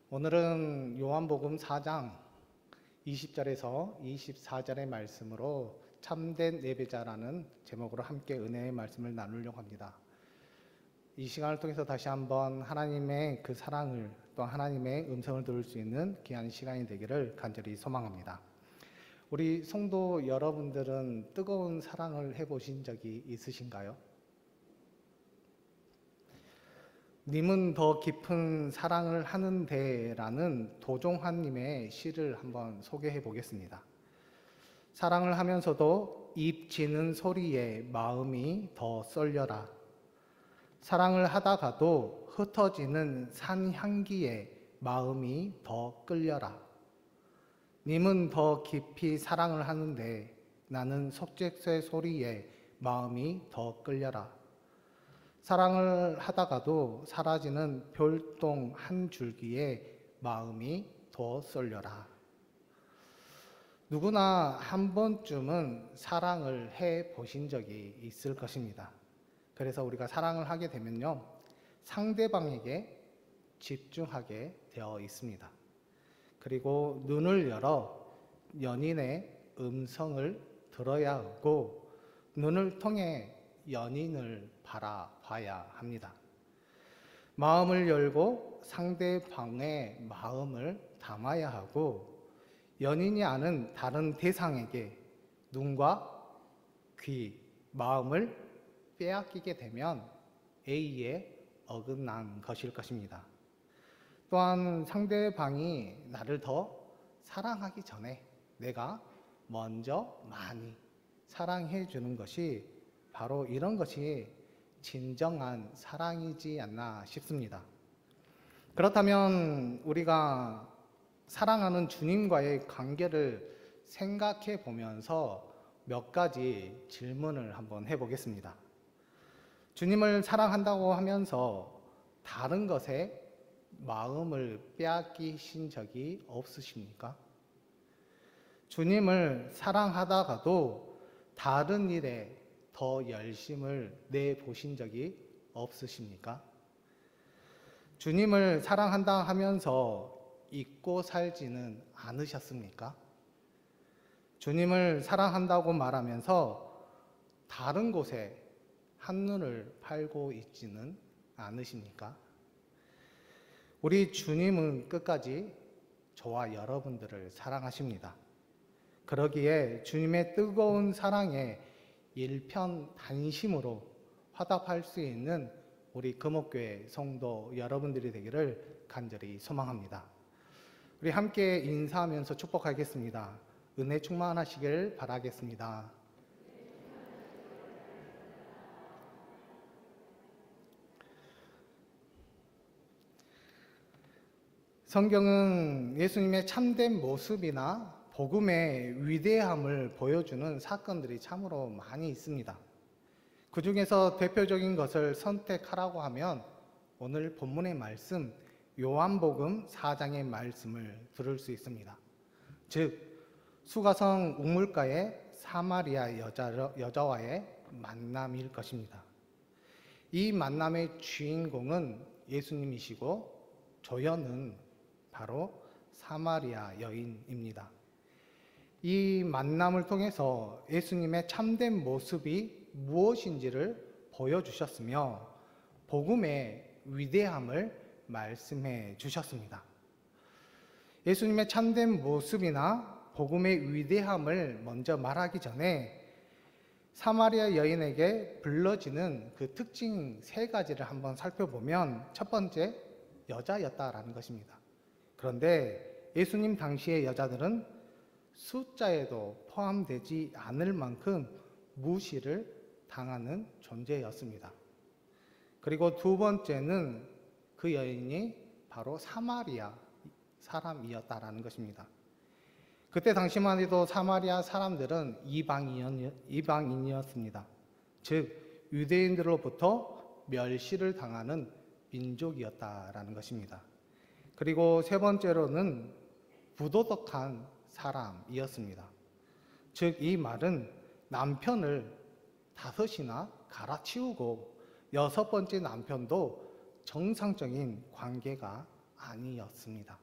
오늘은 요한복음 4장 20절에서 24절의 말씀으로 참된 예배자라는 제목으로 함께 은혜의 말씀을 나누려고 합니다. 이 시간을 통해서 다시 한번 하나님의 그 사랑을 또 하나님의 음성을 들을 수 있는 귀한 시간이 되기를 간절히 소망합니다. 우리 성도 여러분들은 뜨거운 사랑을 해보신 적이 있으신가요? 님은 더 깊은 사랑을 하는데 라는 도종환님의 시를 한번 소개해 보겠습니다. 사랑을 하면서도 입 지는 소리에 마음이 더 쏠려라. 사랑을 하다가도 흩어지는 산 향기에 마음이 더 끌려라. 님은 더 깊이 사랑을 하는데 나는 석재새 소리에 마음이 더 끌려라. 사랑을 하다가도 사라지는 별똥 한 줄기에 마음이 더 쏠려라. 누구나 한 번쯤은 사랑을 해 보신 적이 있을 것입니다. 그래서 우리가 사랑을 하게 되면요, 상대방에게 집중하게 되어 있습니다. 그리고 눈을 열어 연인의 음성을 들어야 하고 눈을 통해 연인을 바라봐야 합니다. 마음을 열고 상대방의 마음을 담아야 하고 연인이 아는 다른 대상에게 눈과 귀, 마음을 빼앗기게 되면 A에 어긋난 것일 것입니다. 또한 상대방이 나를 더 사랑하기 전에 내가 먼저 많이 사랑해 주는 것이 바로 이런 것이 진정한 사랑이지 않나 싶습니다. 그렇다면 우리가 사랑하는 주님과의 관계를 생각해 보면서 몇 가지 질문을 한번 해보겠습니다. 주님을 사랑한다고 하면서 다른 것에 마음을 빼앗기신 적이 없으십니까? 주님을 사랑하다가도 다른 일에 더 열심을 내보신 적이 없으십니까? 주님을 사랑한다 하면서 잊고 살지는 않으셨습니까? 주님을 사랑한다고 말하면서 다른 곳에 한눈을 팔고 있지는 않으십니까? 우리 주님은 끝까지 저와 여러분들을 사랑하십니다. 그러기에 주님의 뜨거운 사랑에 일편단심으로 화답할 수 있는 우리 금옥교회 성도 여러분들이 되기를 간절히 소망합니다. 우리 함께 인사하면서 축복하겠습니다. 은혜 충만하시길 바라겠습니다. 성경은 예수님의 참된 모습이나 복음의 위대함을 보여주는 사건들이 참으로 많이 있습니다. 그 중에서 대표적인 것을 선택하라고 하면 오늘 본문의 말씀 요한복음 4장의 말씀을 들을 수 있습니다. 즉 수가성 우물가의 사마리아 여자와의 만남일 것입니다. 이 만남의 주인공은 예수님이시고 조연은 바로 사마리아 여인입니다. 이 만남을 통해서 예수님의 참된 모습이 무엇인지를 보여주셨으며 복음의 위대함을 말씀해 주셨습니다. 예수님의 참된 모습이나 복음의 위대함을 먼저 말하기 전에 사마리아 여인에게 불러지는 그 특징 세 가지를 한번 살펴보면 첫 번째, 여자였다라는 것입니다. 그런데 예수님 당시의 여자들은 숫자에도 포함되지 않을 만큼 무시를 당하는 존재였습니다. 그리고 두 번째는 그 여인이 바로 사마리아 사람이었다라는 것입니다. 그때 당시만 해도 사마리아 사람들은 이방인이었습니다. 즉 유대인들로부터 멸시를 당하는 민족이었다라는 것입니다. 그리고 세 번째로는 부도덕한 사람이었습니다. 즉 이 말은 남편을 5이나 갈아치우고 6번째 남편도 정상적인 관계가 아니었습니다.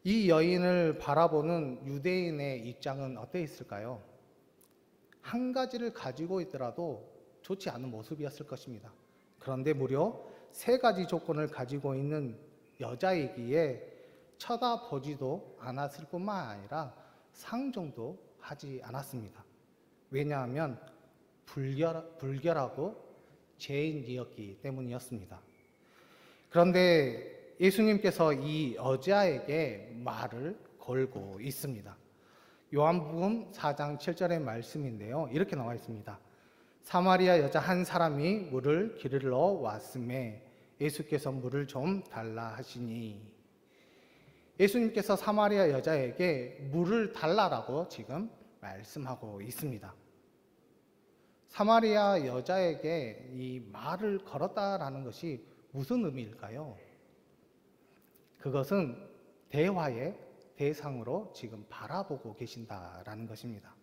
이 여인을 바라보는 유대인의 입장은 어떠했을까요? 한 가지를 가지고 있더라도 좋지 않은 모습이었을 것입니다. 그런데 무려 3가지 조건을 가지고 있는 여자이기에 쳐다보지도 않았을 뿐만 아니라 상종도 하지 않았습니다. 왜냐하면 불결하고 죄인이었기 때문이었습니다. 그런데 예수님께서 이 여자에게 말을 걸고 있습니다. 요한복음 4장 7절의 말씀인데요. 이렇게 나와 있습니다. 사마리아 여자 한 사람이 물을 기르러 왔음에 예수께서 물을 좀 달라 하시니, 예수님께서 사마리아 여자에게 물을 달라라고 지금 말씀하고 있습니다. 사마리아 여자에게 이 말을 걸었다라는 것이 무슨 의미일까요? 그것은 대화의 대상으로 지금 바라보고 계신다라는 것입니다.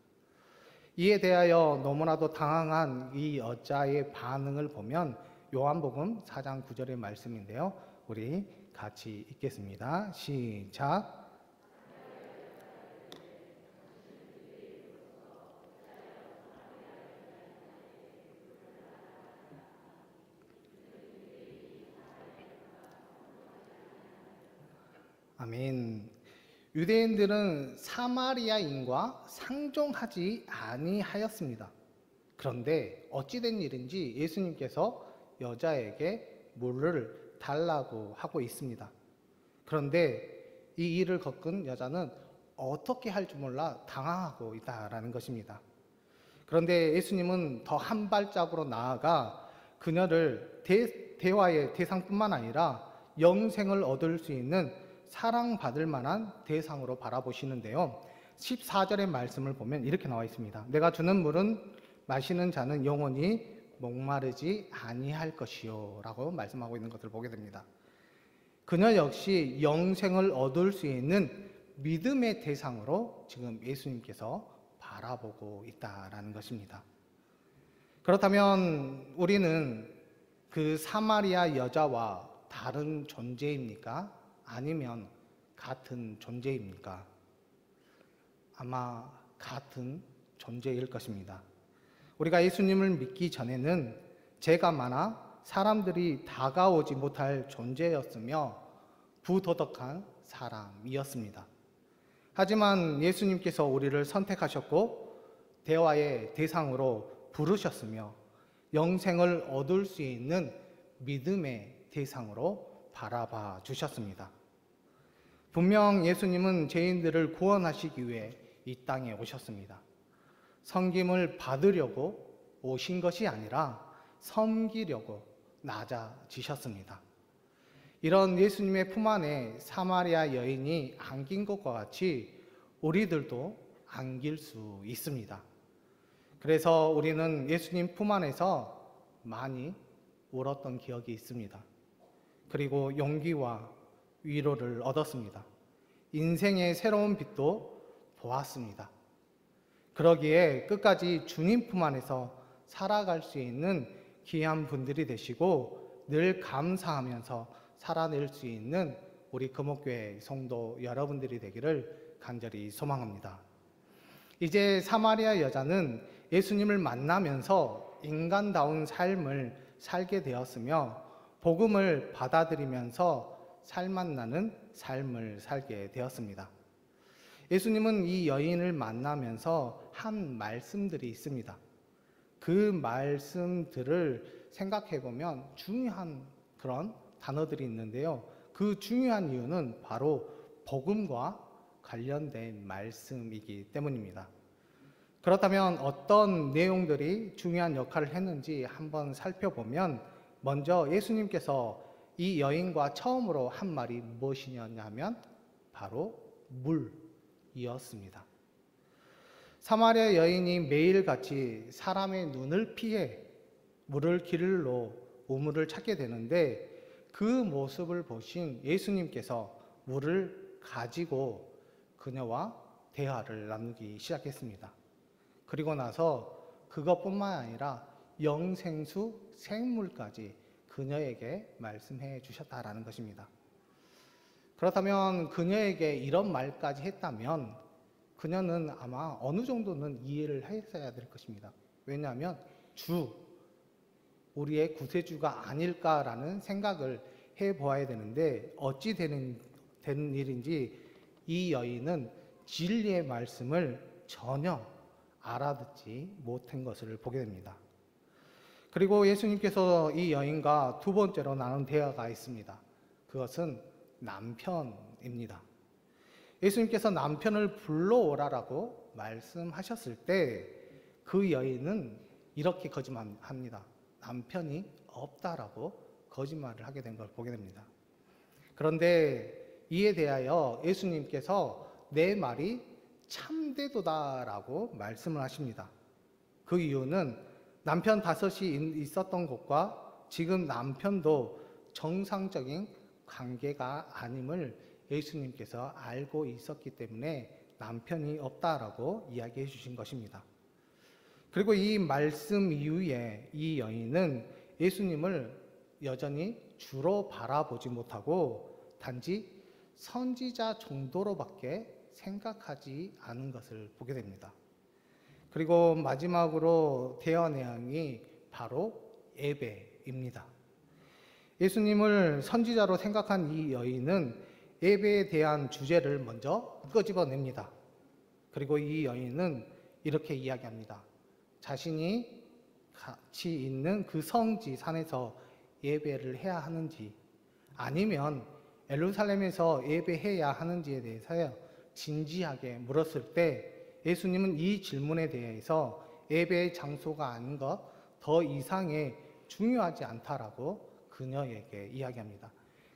이에 대하여 너무나도 당황한 이 여자의 반응을 보면 요한복음 4장 9절의 말씀인데요. 우리 같이 읽겠습니다. 시작. 아멘. 유대인들은 사마리아인과 상종하지 아니하였습니다. 그런데 어찌된 일인지 예수님께서 여자에게 물을 달라고 하고 있습니다. 그런데 이 일을 겪은 여자는 어떻게 할 줄 몰라 당황하고 있다라는 것입니다. 그런데 예수님은 더 한 발짝으로 나아가 그녀를 대화의 대상뿐만 아니라 영생을 얻을 수 있는 사랑받을 만한 대상으로 바라보시는데요. 14절의 말씀을 보면 이렇게 나와 있습니다. 내가 주는 물은 마시는 자는 영원히 목마르지 아니할 것이요 라고 말씀하고 있는 것을 보게 됩니다. 그녀 역시 영생을 얻을 수 있는 믿음의 대상으로 지금 예수님께서 바라보고 있다라는 것입니다. 그렇다면 우리는 그 사마리아 여자와 다른 존재입니까? 아니면 같은 존재입니까? 아마 같은 존재일 것입니다. 우리가 예수님을 믿기 전에는 죄가 많아 사람들이 다가오지 못할 존재였으며 부도덕한 사람이었습니다. 하지만 예수님께서 우리를 선택하셨고 대화의 대상으로 부르셨으며 영생을 얻을 수 있는 믿음의 대상으로 바라봐 주셨습니다. 분명 예수님은 죄인들을 구원하시기 위해 이 땅에 오셨습니다. 섬김을 받으려고 오신 것이 아니라 섬기려고 낮아지셨습니다. 이런 예수님의 품 안에 사마리아 여인이 안긴 것과 같이 우리들도 안길 수 있습니다. 그래서 우리는 예수님 품 안에서 많이 울었던 기억이 있습니다. 그리고 용기와 위로를 얻었습니다. 인생의 새로운 빛도 보았습니다. 그러기에 끝까지 주님 품 안에서 살아갈 수 있는 귀한 분들이 되시고 늘 감사하면서 살아낼 수 있는 우리 금옥교회 성도 여러분들이 되기를 간절히 소망합니다. 이제 사마리아 여자는 예수님을 만나면서 인간다운 삶을 살게 되었으며 복음을 받아들이면서 살맛나는 삶을 살게 되었습니다. 예수님은 이 여인을 만나면서 한 말씀들이 있습니다. 그 말씀들을 생각해 보면 중요한 그런 단어들이 있는데요. 그 중요한 이유는 바로 복음과 관련된 말씀이기 때문입니다. 그렇다면 어떤 내용들이 중요한 역할을 했는지 한번 살펴보면 먼저 예수님께서 이 여인과 처음으로 한 말이 무엇이냐면 바로 물이었습니다. 사마리아 여인이 매일같이 사람의 눈을 피해 물을 기르러 우물을 찾게 되는데 그 모습을 보신 예수님께서 물을 가지고 그녀와 대화를 나누기 시작했습니다. 그리고 나서 그것뿐만 아니라 영생수 생물까지 그녀에게 말씀해 주셨다라는 것입니다. 그렇다면 그녀에게 이런 말까지 했다면 그녀는 아마 어느 정도는 이해를 했어야 될 것입니다. 왜냐하면 우리의 구세주가 아닐까라는 생각을 해보아야 되는데 어찌 되는 일인지 이 여인은 진리의 말씀을 전혀 알아듣지 못한 것을 보게 됩니다. 그리고 예수님께서 이 여인과 두 번째로 나눈 대화가 있습니다. 그것은 남편입니다. 예수님께서 남편을 불러오라라고 말씀하셨을 때 그 여인은 이렇게 거짓말합니다. 남편이 없다라고 거짓말을 하게 된 걸 보게 됩니다. 그런데 이에 대하여 예수님께서 내 말이 참되도다라고 말씀을 하십니다. 그 이유는 남편 5이 있었던 것과 지금 남편도 정상적인 관계가 아님을 예수님께서 알고 있었기 때문에 남편이 없다라고 이야기해 주신 것입니다. 그리고 이 말씀 이후에 이 여인은 예수님을 여전히 주로 바라보지 못하고 단지 선지자 정도로밖에 생각하지 않은 것을 보게 됩니다. 그리고 마지막으로 대화 내용이 바로 예배입니다. 예수님을 선지자로 생각한 이 여인은 예배에 대한 주제를 먼저 끄집어냅니다. 그리고 이 여인은 이렇게 이야기합니다. 자신이 같이 있는 그 성지 산에서 예배를 해야 하는지 아니면 예루살렘에서 예배해야 하는지에 대해서 진지하게 물었을 때 예수님은 이 질문에 대해서 예배의 장소가 아닌 것 더 이상의 중요하지 않다라고 그녀에게 이야기합니다.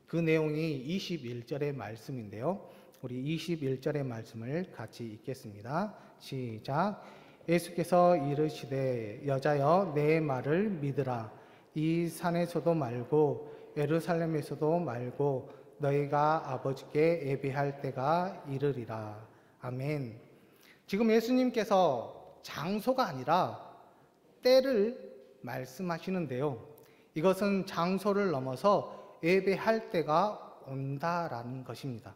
그 내용이 21절의 말씀인데요. 우리 21절의 말씀을 같이 읽겠습니다. 시작. 예수께서 이르시되 여자여 내 말을 믿으라. 이 산에서도 말고 예루살렘에서도 말고 너희가 아버지께 예배할 때가 이르리라. 아멘. 지금 예수님께서 장소가 아니라 때를 말씀하시는데요. 이것은 장소를 넘어서 예배할 때가 온다라는 것입니다.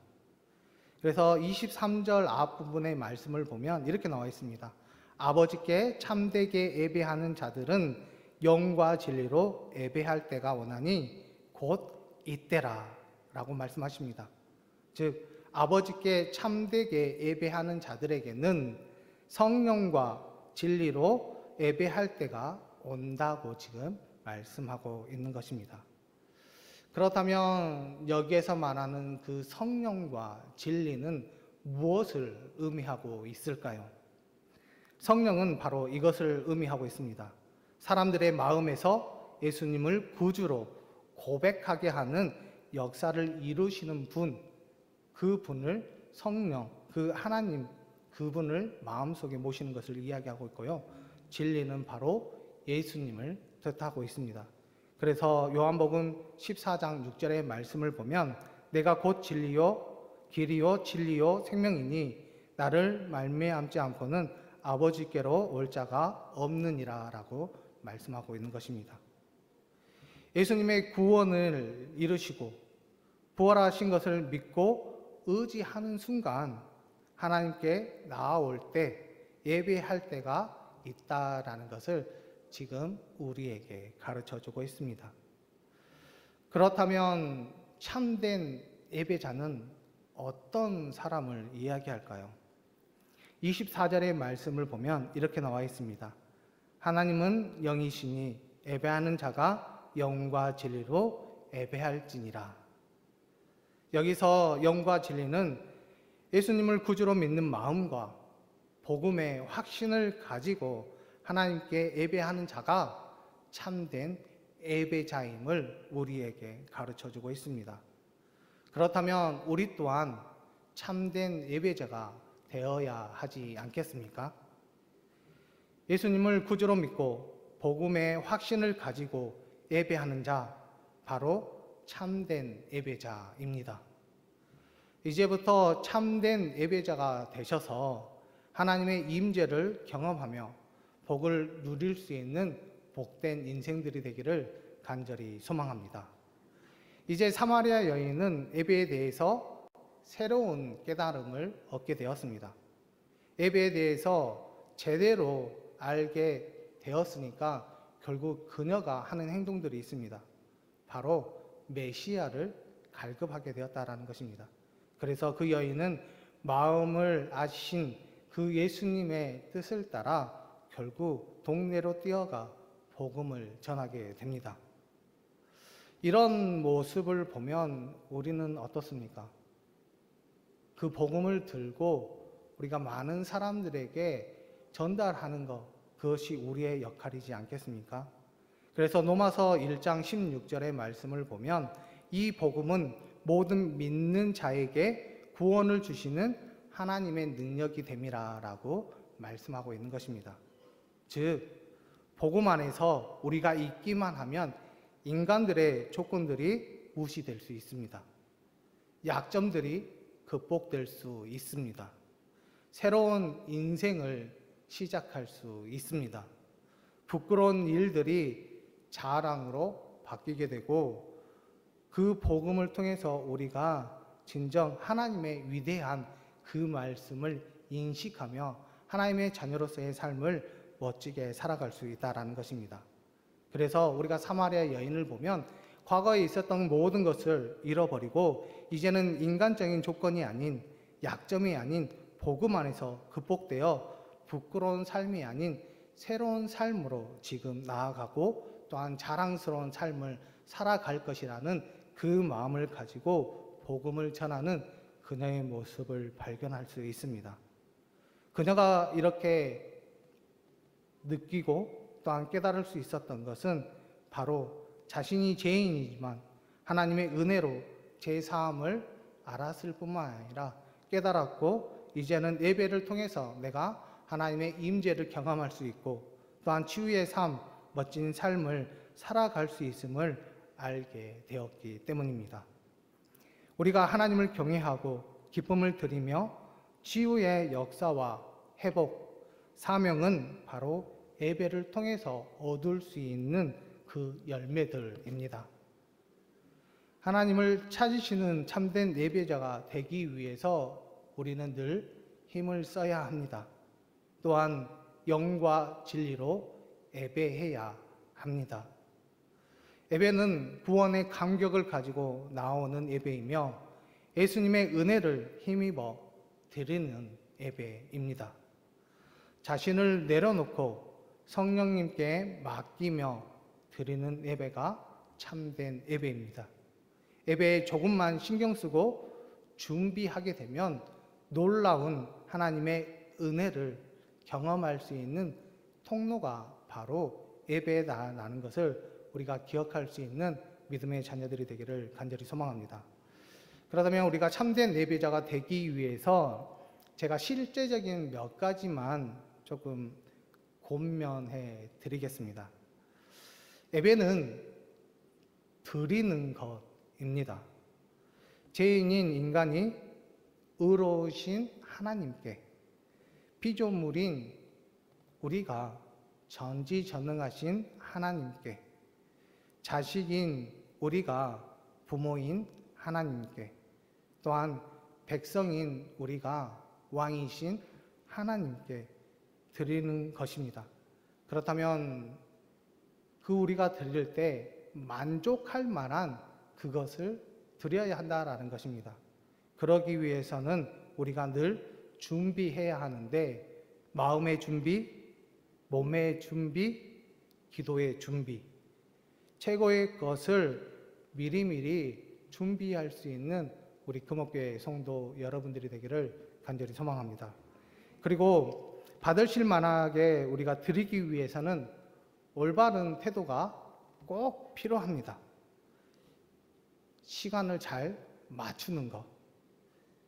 그래서 23절 앞부분의 말씀을 보면 이렇게 나와 있습니다. 아버지께 참되게 예배하는 자들은 영과 진리로 예배할 때가 오나니 곧 이때라 라고 말씀하십니다. 즉 아버지께 참되게 예배하는 자들에게는 성령과 진리로 예배할 때가 온다고 지금 말씀하고 있는 것입니다. 그렇다면 여기에서 말하는 그 성령과 진리는 무엇을 의미하고 있을까요? 성령은 바로 이것을 의미하고 있습니다. 사람들의 마음에서 예수님을 구주로 고백하게 하는 역사를 이루시는 분, 그 분을 성령, 그 하나님, 그분을 마음속에 모시는 것을 이야기하고 있고요. 진리는 바로 예수님을 뜻하고 있습니다. 그래서 요한복음 14장 6절의 말씀을 보면 내가 곧 진리요 길이요 진리요 생명이니 나를 말미암지 않고는 아버지께로 올 자가 없느니라 라고 말씀하고 있는 것입니다. 예수님의 구원을 이루시고 부활하신 것을 믿고 의지하는 순간 하나님께 나아올 때 예배할 때가 있다라는 것을 지금 우리에게 가르쳐주고 있습니다. 그렇다면 참된 예배자는 어떤 사람을 이야기할까요? 24절의 말씀을 보면 이렇게 나와 있습니다. 하나님은 영이시니 예배하는 자가 영과 진리로 예배할지니라. 여기서 영과 진리는 예수님을 구주로 믿는 마음과 복음의 확신을 가지고 하나님께 예배하는 자가 참된 예배자임을 우리에게 가르쳐주고 있습니다. 그렇다면 우리 또한 참된 예배자가 되어야 하지 않겠습니까? 예수님을 구주로 믿고 복음의 확신을 가지고 예배하는 자, 바로 참된 예배자입니다. 이제부터 참된 예배자가 되셔서 하나님의 임재를 경험하며 복을 누릴 수 있는 복된 인생들이 되기를 간절히 소망합니다. 이제 사마리아 여인은 예배에 대해서 새로운 깨달음을 얻게 되었습니다. 예배에 대해서 제대로 알게 되었으니까 결국 그녀가 하는 행동들이 있습니다. 바로 메시아를 갈급하게 되었다라는 것입니다. 그래서 그 여인은 마음을 아신 그 예수님의 뜻을 따라 결국 동네로 뛰어가 복음을 전하게 됩니다. 이런 모습을 보면 우리는 어떻습니까? 그 복음을 들고 우리가 많은 사람들에게 전달하는 것, 그것이 우리의 역할이지 않겠습니까? 그래서 로마서 1장 16절의 말씀을 보면 이 복음은 모든 믿는 자에게 구원을 주시는 하나님의 능력이 됨이라 라고 말씀하고 있는 것입니다. 즉, 복음 안에서 우리가 있기만 하면 인간들의 조건들이 무시될 수 있습니다. 약점들이 극복될 수 있습니다. 새로운 인생을 시작할 수 있습니다. 부끄러운 일들이 자랑으로 바뀌게 되고 그 복음을 통해서 우리가 진정 하나님의 위대한 그 말씀을 인식하며 하나님의 자녀로서의 삶을 멋지게 살아갈 수 있다는 것입니다. 그래서 우리가 사마리아 여인을 보면 과거에 있었던 모든 것을 잃어버리고 이제는 인간적인 조건이 아닌 약점이 아닌 복음 안에서 극복되어 부끄러운 삶이 아닌 새로운 삶으로 지금 나아가고 또한 자랑스러운 삶을 살아갈 것이라는 그 마음을 가지고 복음을 전하는 그녀의 모습을 발견할 수 있습니다. 그녀가 이렇게 느끼고 또한 깨달을 수 있었던 것은 바로 자신이 죄인이지만 하나님의 은혜로 제 사함을 알았을 뿐만 아니라 깨달았고 이제는 예배를 통해서 내가 하나님의 임재를 경험할 수 있고 또한 치유의 삶, 멋진 삶을 살아갈 수 있음을 알게 되었기 때문입니다. 우리가 하나님을 경외하고 기쁨을 드리며 치유의 역사와 회복, 사명은 바로 예배를 통해서 얻을 수 있는 그 열매들입니다. 하나님을 찾으시는 참된 예배자가 되기 위해서 우리는 늘 힘을 써야 합니다. 또한 영과 진리로 예배해야 합니다. 예배는 구원의 감격을 가지고 나오는 예배이며 예수님의 은혜를 힘입어 드리는 예배입니다. 자신을 내려놓고 성령님께 맡기며 드리는 예배가 참된 예배입니다. 예배에 조금만 신경 쓰고 준비하게 되면 놀라운 하나님의 은혜를 경험할 수 있는 통로가 바로 예배다라는 것을 우리가 기억할 수 있는 믿음의 자녀들이 되기를 간절히 소망합니다. 그렇다면 우리가 참된 예배자가 되기 위해서 제가 실제적인 몇 가지만 조금 권면해 드리겠습니다. 예배는 드리는 것입니다. 죄인인 인간이 의로우신 하나님께, 피조물인 우리가 전지전능하신 하나님께, 자식인 우리가 부모인 하나님께, 또한 백성인 우리가 왕이신 하나님께 드리는 것입니다. 그렇다면 그 우리가 드릴 때 만족할 만한 그것을 드려야 한다라는 것입니다. 그러기 위해서는 우리가 늘 준비해야 하는데 마음의 준비, 몸의 준비, 기도의 준비, 최고의 것을 미리미리 준비할 수 있는 우리 금옥교회 성도 여러분들이 되기를 간절히 소망합니다. 그리고 받으실 만하게 우리가 드리기 위해서는 올바른 태도가 꼭 필요합니다. 시간을 잘 맞추는 것,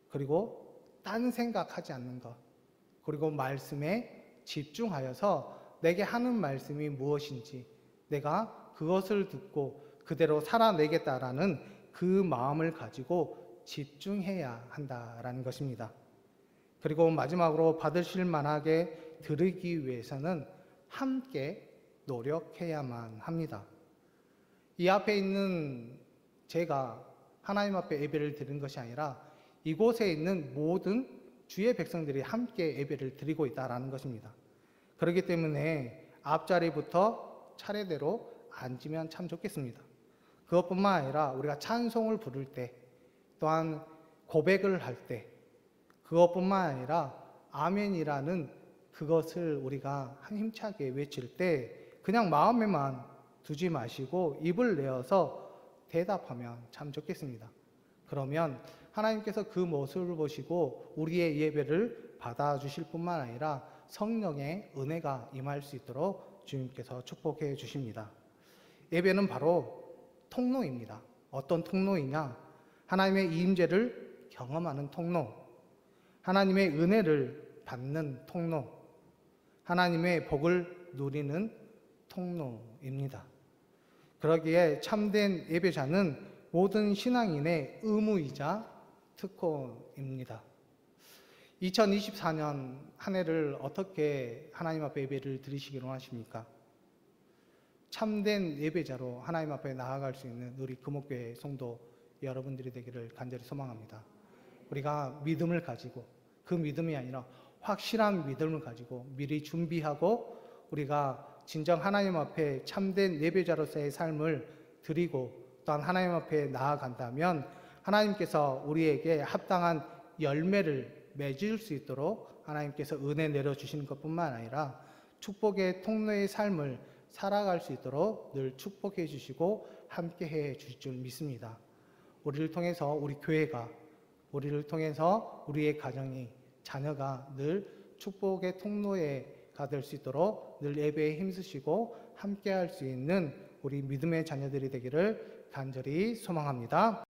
그리고 딴 생각하지 않는 것, 그리고 말씀에 집중하여서 내게 하는 말씀이 무엇인지 내가 그것을 듣고 그대로 살아내겠다라는 그 마음을 가지고 집중해야 한다라는 것입니다. 그리고 마지막으로 받으실 만하게 드리기 위해서는 함께 노력해야만 합니다. 이 앞에 있는 제가 하나님 앞에 예배를 드리는 것이 아니라 이곳에 있는 모든 주의 백성들이 함께 예배를 드리고 있다는 것입니다. 그렇기 때문에 앞자리부터 차례대로 앉으면 참 좋겠습니다. 그것뿐만 아니라 우리가 찬송을 부를 때, 또한 고백을 할 때, 그것뿐만 아니라 아멘이라는 그것을 우리가 힘차게 외칠 때 그냥 마음에만 두지 마시고 입을 내어서 대답하면 참 좋겠습니다. 그러면 하나님께서 그 모습을 보시고 우리의 예배를 받아주실 뿐만 아니라 성령의 은혜가 임할 수 있도록 주님께서 축복해 주십니다. 예배는 바로 통로입니다. 어떤 통로이냐? 하나님의 임재를 경험하는 통로, 하나님의 은혜를 받는 통로, 하나님의 복을 누리는 통로입니다. 그러기에 참된 예배자는 모든 신앙인의 의무이자 특권입니다. 2024년 한 해를 어떻게 하나님 앞에 예배를 드리시기로 하십니까? 참된 예배자로 하나님 앞에 나아갈 수 있는 우리 금옥교회 성도 여러분들이 되기를 간절히 소망합니다. 우리가 믿음을 가지고, 그 믿음이 아니라 확실한 믿음을 가지고 미리 준비하고 우리가 진정 하나님 앞에 참된 예배자로서의 삶을 드리고 또한 하나님 앞에 나아간다면 하나님께서 우리에게 합당한 열매를 맺을 수 있도록 하나님께서 은혜 내려주시는 것뿐만 아니라 축복의 통로의 삶을 살아갈 수 있도록 늘 축복해 주시고 함께해 주실 줄 믿습니다. 우리를 통해서 우리 교회가, 우리를 통해서 우리의 가정이, 자녀가 늘 축복의 통로가 될 수 있도록 늘 예배에 힘쓰시고 함께할 수 있는 우리 믿음의 자녀들이 되기를 간절히 소망합니다.